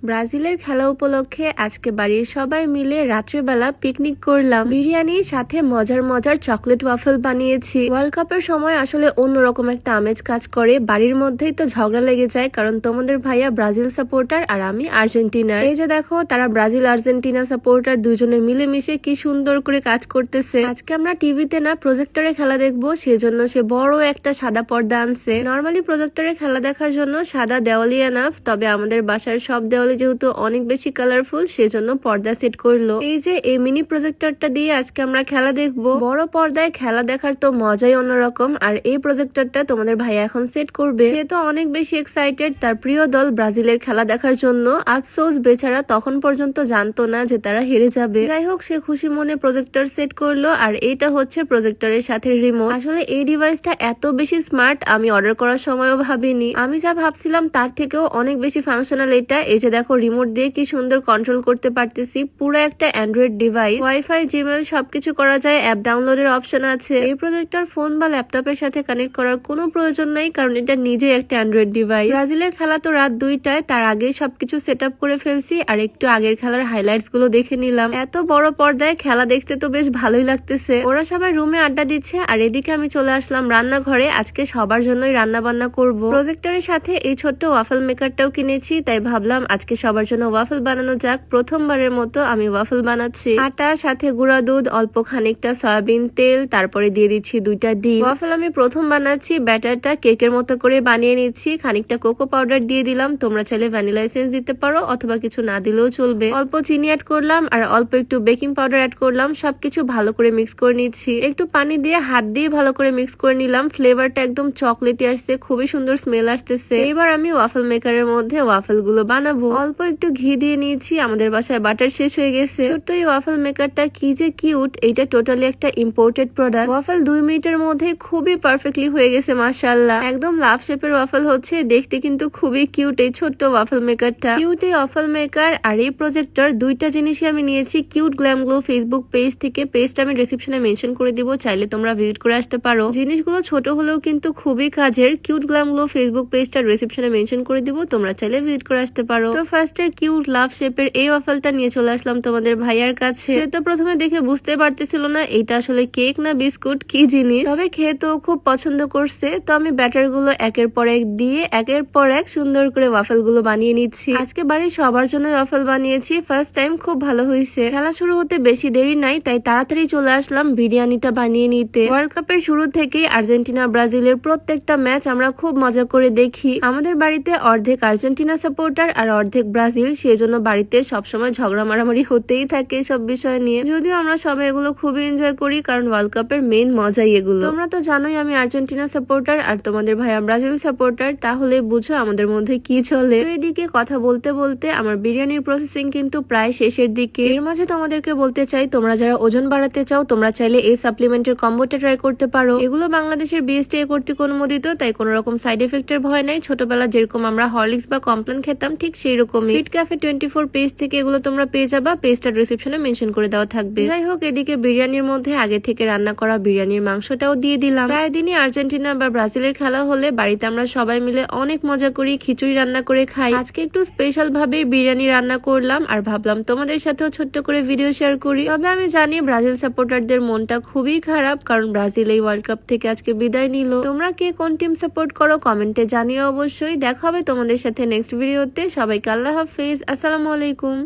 ব্রাজিলের খেলা উপলক্ষে আজকে বাড়ির সবাই মিলে রাত্রিবেলা পিকনিক করলাম। বিরিয়ানির সাথে মজার মজার চকলেট ওয়াফেল বানিয়েছি। ওয়ার্ল্ড কাপের সময় আসলে অন্যরকম একটা আমেজ কাজ করে। বাড়ির মধ্যেই তো ঝগড়া লেগে যায়, কারণ তোমাদের ভাইয়া ব্রাজিল সাপোর্টার আর আমি আর্জেন্টিনার। এই যে দেখো, তারা ব্রাজিল আর্জেন্টিনা সাপোর্টার দুজনে মিলেমিশে কি সুন্দর করে কাজ করতেছে। আজকে আমরা টিভিতে না প্রজেক্টরে খেলা দেখবো, সেজন্য সে বড় একটা সাদা পর্দা আনছে। নর্মালি প্রজেক্টরে খেলা দেখার জন্য সাদা দেওয়ালই এনাফ, তবে আমাদের বাসার সব দেওয়ালে যেহেতু অনেক বেশি কালারফুল, সেজন্য পর্দা সেট করলো। এই যে এই মিনি প্রজেক্টরটা দিয়ে আজকে আমরা খেলা দেখবো। বড় পর্দায় খেলা দেখার তো মজাই অন্যরকম। আর এই প্রজেক্টরটা তোমাদের ভাইয়া এখন সেট করবে। সে তো অনেক বেশি এক্সাইটেড তার প্রিয় দল ব্রাজিলের খেলা দেখার জন্য। আফসোস, বেচারা তখন পর্যন্ত জানতো না যে তারা হেরে যাবে। যাই হোক, সে খুশি মনে প্রজেক্টর সেট করলো। আর এইটা হচ্ছে প্রজেক্টরের সাথে রিমোট। আসলে এই ডিভাইসটা এত বেশি স্মার্ট আমি অর্ডার করার সময়ও ভাবিনি। আমি যা ভাবছিলাম তার থেকেও অনেক বেশি ফাংশনাল এটা। এই যে দেখো, রিমোট দিয়ে কি সুন্দর কন্ট্রোল করতে পারতেছি। পুরো একটা অ্যান্ড্রয়েড ডিভাইস। ওয়াইফাই, জিমেল সবকিছু করা যায়। অ্যাপ ডাউনলোডের অপশন আছে। এই প্রজেক্টর ফোন বা ল্যাপটপের সাথে কানেক্ট করার কোনো প্রয়োজন নেই, কারণ এটা নিজে একটা অ্যান্ড্রয়েড ডিভাইস। ব্রাজিলের খেলা তো রাত 2টায়, তার আগেই সবকিছু সেট আপ করে ফেলছি। আর একটু আগের খেলার হাইলাইটস গুলো দেখে নিলাম। এত বড় পর্দায় খেলা দেখতে তো বেশ ভালোই লাগতেছে। ওরা সবাই রুমে আড্ডা দিচ্ছে, আর এদিকে আমি চলে আসলাম রান্নাঘরে। আজকে সবার জন্যই রান্না বান্না করব। প্রজেক্টরের সাথে এই ছোট্ট ওয়াফেল মেকারটাও কিনেছি, তাই ভাবলাম আজকে সবার জন্য ওয়াফেল বানানো যাক। প্রথমবারের মতো আমি ওয়াফেল বানাচ্ছি। আটা, সাথে গুঁড়া দুধ, অল্প খানিকটা সয়াবিন তেল, তারপরে দিয়ে দিচ্ছি 2টা ডিম। ওয়াফেল আমি প্রথম বানাচ্ছি। ব্যাটারটা কেকের মতো করে বানিয়ে নিচ্ছি। খানিকটা কোকো পাউডার দিয়ে দিলাম। তোমরা চাইলে ভ্যানিলা এসেন্স দিতে পারো, অথবা কিছু না দিলেও চলবে। অল্প চিনি অ্যাড করলাম, আর অল্প একটু বেকিং পাউডার অ্যাড করলাম। সবকিছু ভালো করে মিক্স করে নিচ্ছি। একটু পানি দিয়ে হাত দিয়ে ভালো করে মিক্স করে নিলাম। ফ্লেভারটা একদম চকলেটি আসছে, খুবই সুন্দর স্মেল আসতেছে। এবার আমি ওয়াফেল মেকারের মধ্যে ওয়াফেল গুলো বানাবো। অল্প একটু ঘি দিয়ে নিয়েছি। আমাদের বাসায় বাটার শেষ হয়ে গেছে। ছোট্ট এই ওয়াফেল মেকারটা কি যে কিউট। এইটা টোটালি একটা ইম্পোর্টেড প্রোডাক্ট। ওয়াফেল 2 মিনিটের মধ্যে খুবই পারফেক্টলি হয়ে গেছে, মাশাআল্লাহ। একদম লাভ শেপের ওয়াফেল হচ্ছে, দেখতে কিন্তু খুবই কিউট এই ছোট্ট ওয়াফেল মেকারটা। কিউট এই ওয়াফেল মেকার আর এই প্রজেক্টর, দুইটা জিনিসই আমি নিয়েছি cute glam glow Facebook page থেকে। পেজটা আমি ডেসক্রিপশনে মেনশন করে দিব, চাইলে তোমরা ভিজিট করে আসতে পারো। জিনিসগুলো ছোট হলেও কিন্তু খুবই কাজের। কিউট গ্ল্যাম গ্লো ফেসবুক পেজটা ডেসক্রিপশনে মেনশন করে দিব, তোমরা চাইলে ভিজিট করে আসতে পারো। তো ফার্স্টে কিউট লাভ শেপের এই ওয়াফেলটা নিয়ে চলে আসলাম তোমাদের ভাইয়ার কাছে। সে তো প্রথমে দেখে বুঝতে পারতেছিল না এটা আসলে কেক না বিস্কুট, কি জিনিস। তবে খেয়ে তো খুব পছন্দ করছে। তো আমি ব্যাটার গুলো একের পর এক দিয়ে একের পর এক সুন্দর করে ওয়াফেল গুলো বানিয়ে নিচ্ছি। আজকে বাড়ির সবার জন্য ওয়াফেল বানিয়েছি। ফার্স্ট টাইম, খুব ভালো হয়েছে। খেলা শুরু হতে বেশি দেরি নাই, তাই তাড়াতাড়ি চলে আসলাম বিরিয়ানিটা বানিয়ে নিতে। ওয়ার্ল্ড কাপের শুরু থেকেই আর্জেন্টিনা ব্রাজিলের প্রত্যেকটা ম্যাচ আমরা খুব মজা করে দেখি। আমাদের বাড়িতে অর্ধেক আর্জেন্টিনা সাপোর্টার আর অর্ধেক ব্রাজিল, সেজন্য বাড়িতে সবসময় ঝগড়া মারামারি হতেই থাকে সব বিষয় নিয়ে। যদিও আমরা সবাই এগুলো খুবই এনজয় করি, কারণ ওয়ার্ল্ড কাপের মেইন মজাই এগুলো। তোমরা তো জানোই আমি আর্জেন্টিনা সাপোর্টার আর তোমাদের ভাইয়া ব্রাজিল সাপোর্টার, তাহলে বুঝো আমাদের মধ্যে কি চলে। তো এদিকে কথা বলতে বলতে আমার বিরিয়ানির প্রসেসিং কিন্তু প্রায় শেষের দিকে। এর মাঝে তোমাদেরকে বলতে চাই, তোমরা যারা ওজন বাড়াতে চাও, তোমরা চাইলে এই সাপ্লিমেন্টের কম্বোটা ট্রাই করতে পারো। এগুলো বাংলাদেশের বিএসটিআই কর্তৃক অনুমোদিত, তাই কোনো রকম সাইড এফেক্টের ভয় নাই। ছোটবেলা যেরকম আমরা হরলিক্স বা কমপ্লেন খেতাম, ঠিক সেই রকমই। ফিট ক্যাফে 24 পেজ থেকে এগুলো তোমরা পেয়ে যাবা। পেজটা ডেসক্রিপশনে মেনশন করে দেওয়া থাকবে। যাই হোক, এদিকে বিরিয়ানির মধ্যে আগে থেকে রান্না করা বিরিয়ানির মাংসটাও দিয়ে দিলাম। প্রায় দিনই আর্জেন্টিনা বা ব্রাজিলের খেলা হলে বাড়িতে আমরা সবাই মিলে অনেক মজা করি, খিচুড়ি রান্না করে খাই। আজকে একটু স্পেশাল ভাবে বিরিয়ানি রান্না করলাম, আর ভাবলাম তোমাদের সাথেও ছোট্ট করে ভিডিও শেয়ার করি। তবে আমি জানি ব্রাজিল সাপোর্টারদের মনটা খুবই খারাপ, কারণ ব্রাজিল এই ওয়ার্ল্ড কাপ থেকে আজকে বিদায় নিল। তোমরা কে কোন টিম সাপোর্ট করো কমেন্টে জানিও অবশ্যই। দেখা হবে তোমাদের সাথে নেক্সট ভিডিওতে। সবাইকে আল্লাহ হাফেজ, আসসালামু আলাইকুম।